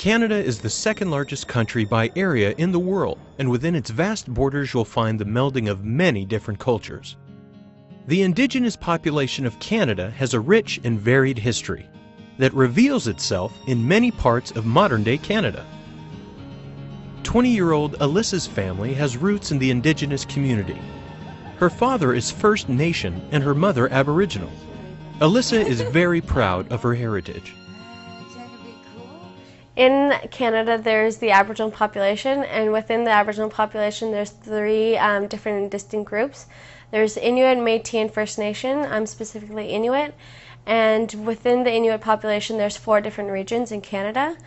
Canada is the second largest country by area in the world, and within its vast borders you'll find the melding of many different cultures. The Indigenous population of Canada has a rich and varied history that reveals itself in many parts of modern-day Canada. 20-year-old Alyssa's family has roots in the Indigenous community. Her father is First Nation and her mother Aboriginal. Alyssa is very proud of her heritage. In Canada, there's the Aboriginal population, and within the Aboriginal population, there's three different distinct groups. There's Inuit, Métis, and First Nation. I'm specifically Inuit, and within the Inuit population, there's 4 different regions in Canada.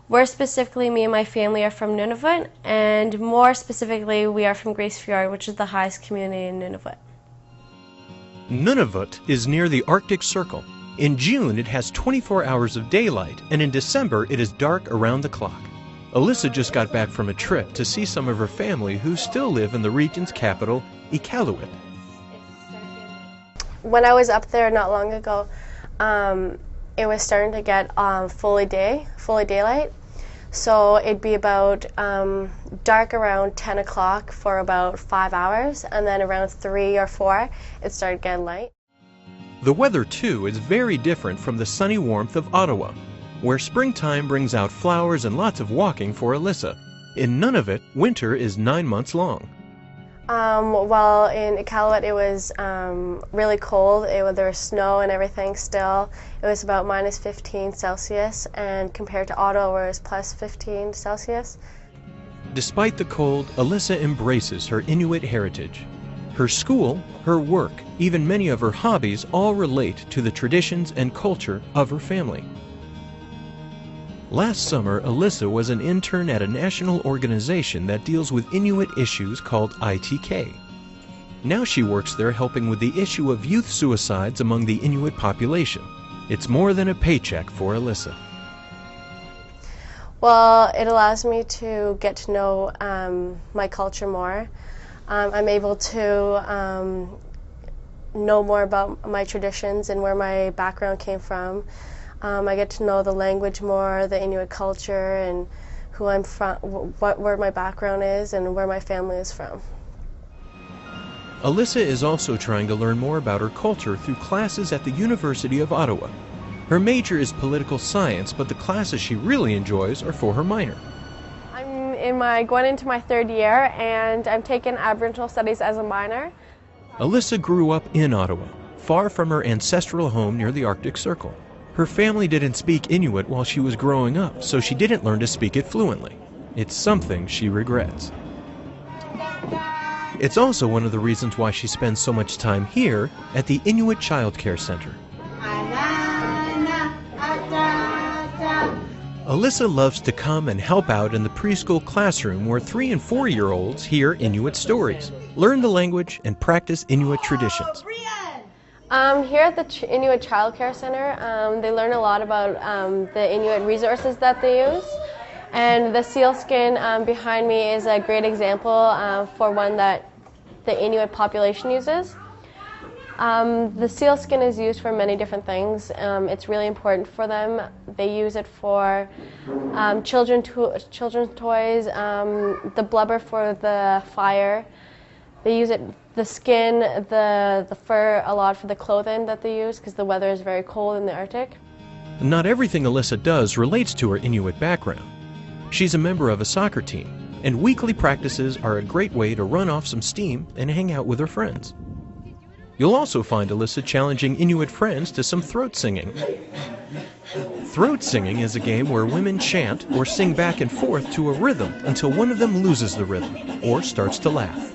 We're specifically, me and my family are from Nunavut, and more specifically, we are from Grace Fjord, which is the highest community in Nunavut. Nunavut is near the Arctic Circle. In June, it has 24 hours of daylight, and in December, it is dark around the clock. Alyssa just got back from a trip to see some of her family who still live in the region's capital, Iqaluit. When I was up there not long ago, it was starting to get fully daylight. So it'd be about dark around 10 o'clock for about 5 hours, and then around 3 or 4, it started getting light. The weather, too, is very different from the sunny warmth of Ottawa, where springtime brings out flowers and lots of walking for Alyssa. In Nunavut, winter is 9 months long. Well, in Iqaluit, it was really cold. There was snow and everything still. It was about minus 15 Celsius, and compared to Ottawa, where it was plus 15 Celsius. Despite the cold, Alyssa embraces her Inuit heritage. Her school, her work, even many of her hobbies all relate to the traditions and culture of her family. Last summer, Alyssa was an intern at a national organization that deals with Inuit issues called ITK. Now she works there helping with the issue of youth suicides among the Inuit population. It's more than a paycheck for Alyssa. Well, it allows me to get to know my culture more. I'm able to know more about my traditions and where my background came from. I get to know the language more, the Inuit culture, and who I'm from, where my background is, and where my family is from. Alyssa is also trying to learn more about her culture through classes at the University of Ottawa. Her major is political science, but the classes she really enjoys are for her minor. I'm going into my 3rd year, and I'm taking Aboriginal Studies as a minor. Alyssa grew up in Ottawa, far from her ancestral home near the Arctic Circle. Her family didn't speak Inuit while she was growing up, so she didn't learn to speak it fluently. It's something she regrets. It's also one of the reasons why she spends so much time here at the Inuit Child Care Center. Alyssa loves to come and help out in the preschool classroom where 3- and 4-year-olds hear Inuit stories, learn the language, and practice Inuit traditions. Here at the Inuit Child Care Center, they learn a lot about the Inuit resources that they use. And the sealskin behind me is a great example for one that the Inuit population uses. The sealskin is used for many different things. It's really important for them. They use it for children's toys, the blubber for the fire. They use it, the skin, the fur, a lot for the clothing that they use because the weather is very cold in the Arctic. Not everything Alyssa does relates to her Inuit background. She's a member of a soccer team, and weekly practices are a great way to run off some steam and hang out with her friends. You'll also find Alyssa challenging Inuit friends to some throat singing. Throat singing is a game where women chant or sing back and forth to a rhythm until one of them loses the rhythm or starts to laugh.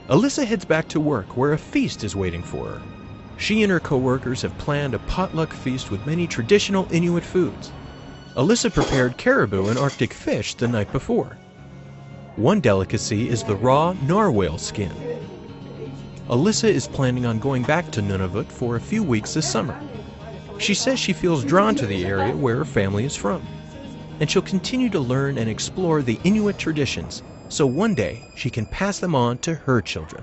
Alyssa heads back to work where a feast is waiting for her. She and her co-workers have planned a potluck feast with many traditional Inuit foods. Alyssa prepared caribou and Arctic fish the night before. One delicacy is the raw narwhal skin. Alyssa is planning on going back to Nunavut for a few weeks this summer. She says she feels drawn to the area where her family is from, and she'll continue to learn and explore the Inuit traditions so one day she can pass them on to her children.